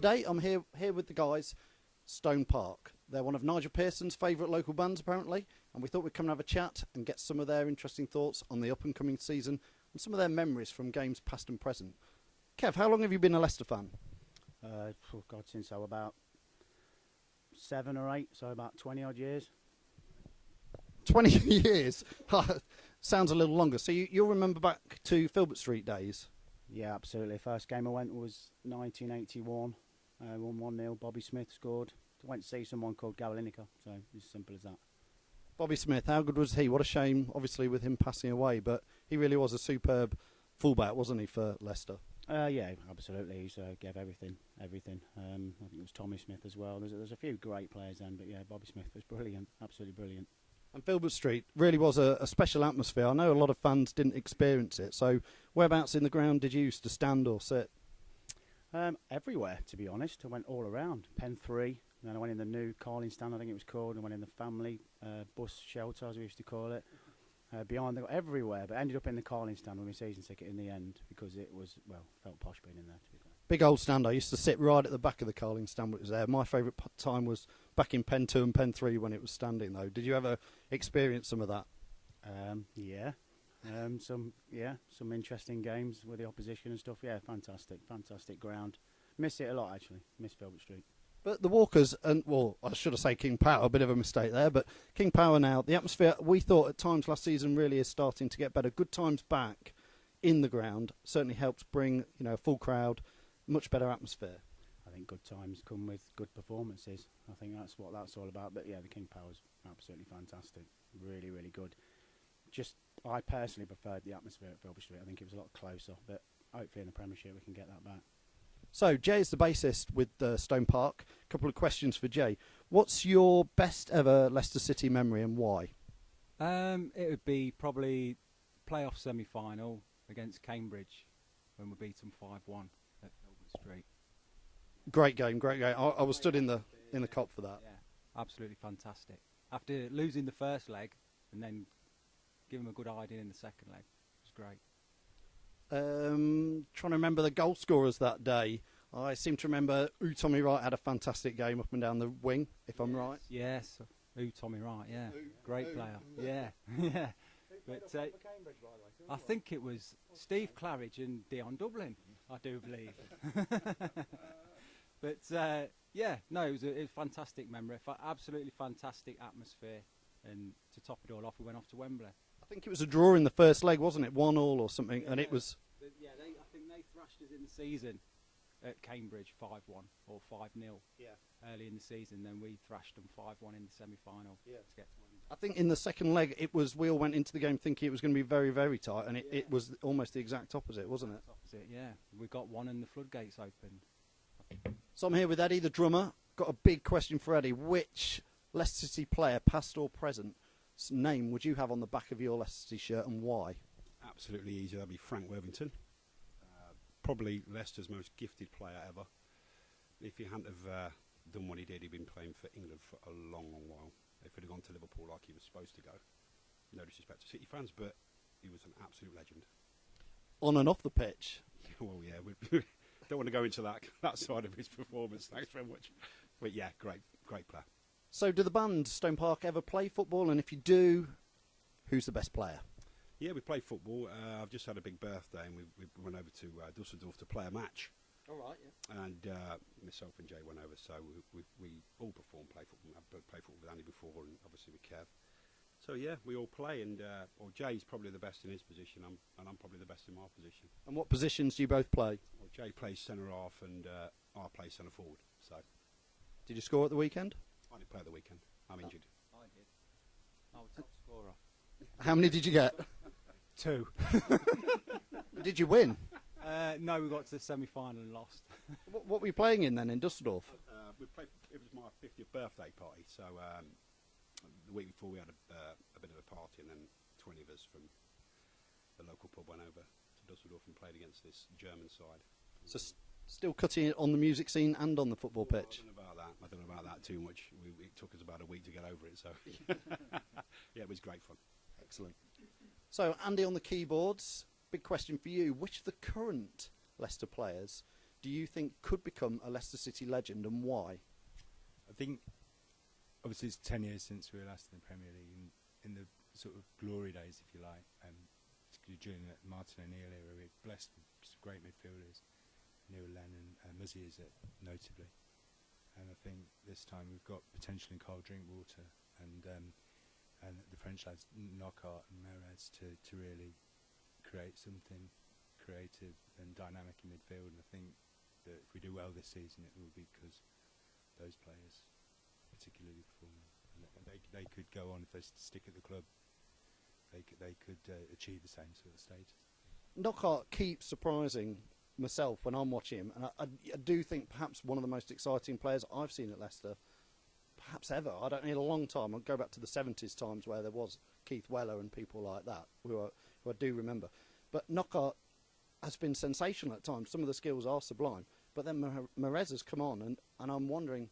today I'm here with the guys, StonePark. They're one of Nigel Pearsons' favourite local bands, apparently, and we thought we'd come and have a chat and get some of their interesting thoughts on the up-and-coming season and some of their memories from games past and present. Kev, how long have you been a Leicester fan? Since I was about 7 or 8, so about 20-odd years. 20 years? Sounds a little longer. So you'll remember back to Filbert Street days? Yeah, absolutely. First game I went was 1981. Won 1-0. Bobby Smith scored. I went to see someone called Gary Lineker, so it's as simple as that. Bobby Smith, how good was he? What a shame, obviously, with him passing away, but he really was a superb fullback, wasn't he, for Leicester? Yeah, absolutely. He gave everything. I think it was Tommy Smith as well. There's a few great players then, but yeah, Bobby Smith was brilliant, absolutely brilliant. And Filbert Street really was a special atmosphere. I know a lot of fans didn't experience it, so whereabouts in the ground did you used to stand or sit? Everywhere, to be honest. I went all around. Pen 3, and then I went in the new Carling stand, I think it was called, and went in the family bus shelter, as we used to call it. Behind everywhere, but ended up in the Carling stand with my season ticket in the end because it was, felt posh being in there, to be fair. Big old stand. I used to sit right at the back of the Carling stand when it was there. My favourite time was back in Pen 2 and Pen 3 when it was standing, though. Did you ever experience some of that? Yeah. Some interesting games with the opposition and stuff. Yeah, fantastic ground. Miss it a lot, actually. Miss Filbert Street. But the Walkers, and well, I should have said King Power, a bit of a mistake there, but King Power now, the atmosphere we thought at times last season really is starting to get better. Good times back in the ground certainly helps bring, a full crowd, much better atmosphere. I think good times come with good performances. I think that's what that's all about. But yeah, the King Power's absolutely fantastic. Really, really good. I personally preferred the atmosphere at Filbert Street. I think it was a lot closer, but hopefully in the Premiership we can get that back. So, Jay is the bassist with StonePark. A couple of questions for Jay. What's your best ever Leicester City memory and why? It would be probably playoff semi-final against Cambridge when we beat them 5-1 at Filbert Street. Great game. I was stood in the cop for that. Yeah, absolutely fantastic. After losing the first leg and then giving them a good hiding in the second leg, it was great. Trying to remember the goal scorers that day. I seem to remember Tommy Wright had a fantastic game up and down the wing, if I'm right. Yes, Tommy Wright, yeah. Great player. Yeah. Yeah. But I think it was Steve Claridge and Dion Dublin, I do believe. But it was a fantastic memory, absolutely fantastic atmosphere, and to top it all off, we went off to Wembley. I think it was a draw in the first leg, wasn't it? 1-1 or something, and it was... I think they thrashed us in the season at Cambridge 5-1 or 5-0 early in the season. Then we thrashed them 5-1 in the semi-final to get to Wembley. I think in the second leg, we all went into the game thinking it was going to be very, very tight, and it was almost the exact opposite, wasn't it? Opposite, yeah. We got one and the floodgates opened. So I'm here with Eddie, the drummer. Got a big question for Eddie. Which Leicester City player, past or present, name would you have on the back of your Leicester City shirt and why? Absolutely easy. That'd be Frank Worthington. Probably Leicester's most gifted player ever. If he hadn't have done what he did, he'd been playing for England for a long, long while. If he'd have gone to Liverpool like he was supposed to go. No disrespect to City fans, but he was an absolute legend. On and off the pitch? Well, yeah, we don't want to go into that side of his performance. Thanks very much. But yeah, great player. So do the band StonePark ever play football? And if you do, who's the best player? Yeah, we play football. I've just had a big birthday and we went over to Dusseldorf to play a match. All right, yeah. And myself and Jay went over, so we all play football. I've played football with Andy before and obviously with Kev. So yeah, we all play and Jay's probably the best in his position and I'm probably the best in my position. And what positions do you both play? Well, Jay plays centre half and I play centre forward. So, did you score at the weekend? I didn't play at the weekend. I'm injured. I did. I was top scorer. How many did you get? 2. Did you win? No, we got to the semi-final and lost. What were you playing in then, in Dusseldorf? It was my 50th birthday party, so the week before we had a bit of a party, and then 20 of us from the local pub went over to Dusseldorf and played against this German side. So still cutting it on the music scene and on the football pitch? I don't know about that too much. It took us about a week to get over it, so yeah, it was great fun. Excellent. So Andy on the keyboards, big question for you. Which of the current Leicester players do you think could become a Leicester City legend, and why? I think, obviously, it's 10 years since we were last in the Premier League, and in the sort of glory days, if you like, particularly during the Martin O'Neill era, we were blessed with some great midfielders, Neil Lennon, Muzzy is it, notably. And I think this time we've got potential in Carl Drinkwater and the French lads, Knockaert and Merez, to really create something creative and dynamic in midfield. And I think that if we do well this season, it will be because those players particularly perform. And they could go on, if they stick at the club, they could achieve the same sort of status. Knockaert keeps surprising myself when I'm watching him, and I do think perhaps one of the most exciting players I've seen at Leicester, perhaps ever. I don't need a long time. I'll go back to the 70s times where there was Keith Weller and people like that, who I do remember. But Knockaert has been sensational at times. Some of the skills are sublime. But then Merez has come on, and I'm wondering,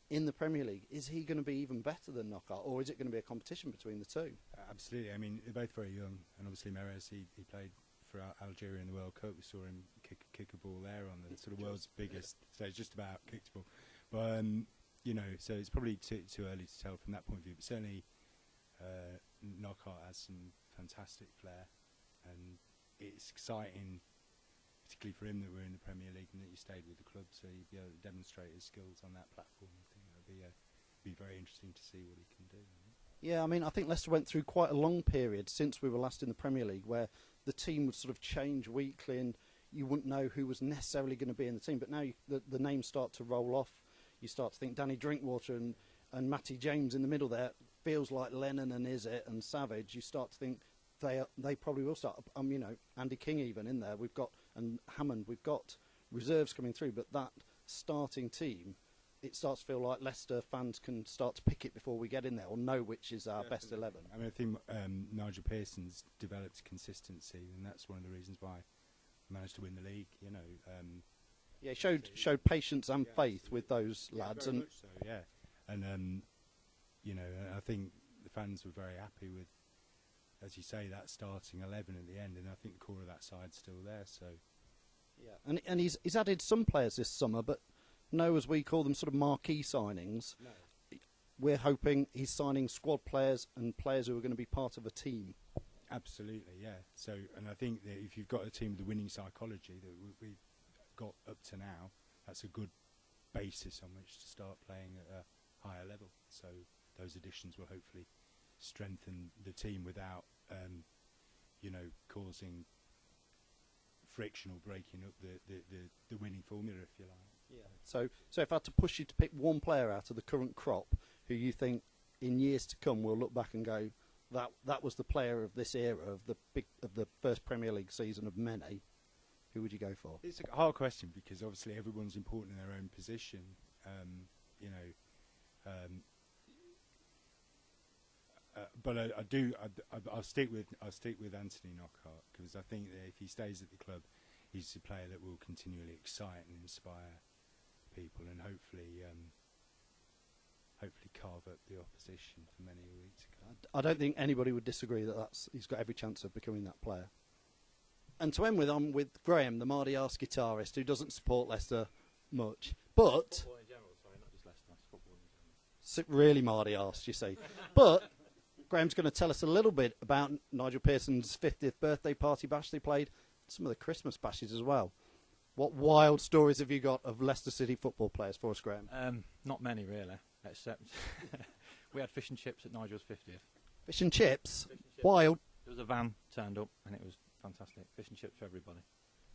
in the Premier League, is he going to be even better than Knockaert, or is it going to be a competition between the two? Absolutely. I mean, they're both very young, and obviously Merez, he played for Algeria in the World Cup. We saw him kick a ball there on the sort of world's biggest stage, just about kicked a ball. But you know, so it's probably too early to tell from that point of view. But certainly, Knockaert has some fantastic flair, and it's exciting, particularly for him, that we're in the Premier League and that he stayed with the club, so he'd be able to demonstrate his skills on that platform. I think that'll be very interesting to see what he can do. Yeah, I mean, I think Leicester went through quite a long period since we were last in the Premier League where the team would sort of change weekly and you wouldn't know who was necessarily going to be in the team. But now the names start to roll off. You start to think Danny Drinkwater and Matty James in the middle there feels like Lennon and Izzet and Savage. You start to think they probably will start. You know, Andy King even in there. We've got, and Hammond, we've got reserves coming through. But that starting team, it starts to feel like Leicester fans can start to pick it before we get in there or know which is our best 11. I mean, I think Nigel Pearsons developed consistency, and that's one of the reasons why he managed to win the league. You know, yeah, showed patience and faith with those lads, very and much so, yeah. And you know, I think the fans were very happy with, as you say, that starting 11 at the end, and I think the core of that side's still there. So, yeah, and he's added some players this summer, but no, as we call them, sort of marquee signings. no. We're hoping he's signing squad players and players who are going to be part of a team. Absolutely, yeah. So, and I think that if you've got a team with the winning psychology that we've got up to now, that's a good basis on which to start playing at a higher level. So those additions will hopefully strengthen the team without, you know, causing friction or breaking up the winning formula, if you like. Yeah. So if I had to push you to pick one player out of the current crop who you think in years to come we'll look back and go, that was the player of this era of the first Premier League season of many, who would you go for? It's a hard question because obviously everyone's important in their own position. You know, but I'll stick with Anthony Knockaert because I think that if he stays at the club, he's a player that will continually excite and inspire people, and hopefully carve up the opposition for many a week to come. I don't think anybody would disagree that he's got every chance of becoming that player. And to end with, I'm with Graham, the Mardy Arse guitarist, who doesn't support Leicester much, but Football in general, sorry, not just Leicester. Football in general. really Mardy Arse, you see. But Graham's going to tell us a little bit about Nigel Pearsons' 50th birthday party bash they played, some of the Christmas bashes as well. What wild stories have you got of Leicester City football players for us, Graham? Not many, really, except we had fish and chips at Nigel's 50th. Fish and chips? Fish and chips. Wild. There was a van turned up, and it was fantastic. Fish and chips for everybody,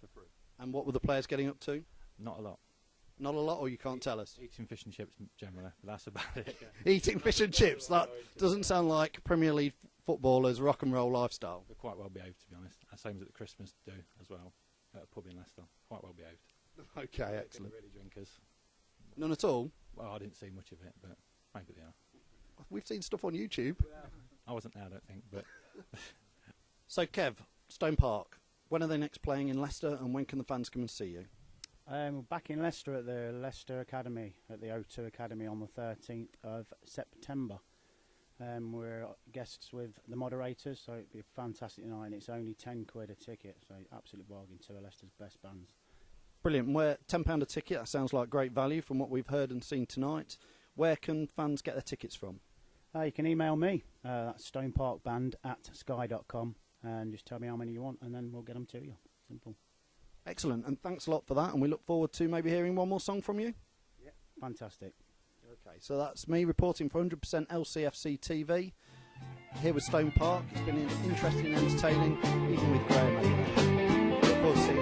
for free. And what were the players getting up to? Not a lot. Not a lot, or you can't tell us? Eating fish and chips generally, but that's about it. Eating fish and chips? That doesn't sound like Premier League footballers' rock and roll lifestyle. We're quite well behaved, to be honest. Same as at the Christmas do as well, at a pub in Leicester. Quite well behaved. Okay, excellent. Really drinkers. None at all? Well, I didn't see much of it, but maybe they are. We've seen stuff on YouTube. I wasn't there, I don't think, but... So, Kev, StonePark, when are they next playing in Leicester, and when can the fans come and see you? We're back in Leicester at the Leicester Academy, at the O2 Academy on the 13th of September. We're guests with the moderators, so it'll be a fantastic night, and it's only £10 a ticket, so absolute bargain to Leicester's best bands. Brilliant. Where £10 a ticket, that sounds like great value from what we've heard and seen tonight. Where can fans get their tickets from? You can email me, that's stoneparkband@sky.com, and just tell me how many you want, and then we'll get them to you. Simple. Excellent, and thanks a lot for that, and we look forward to maybe hearing one more song from you. Yeah. Fantastic. Okay, so that's me reporting for 100% LCFC TV. Here with Stone Park. It's been interesting and entertaining, even with Graham. Look forward to seeing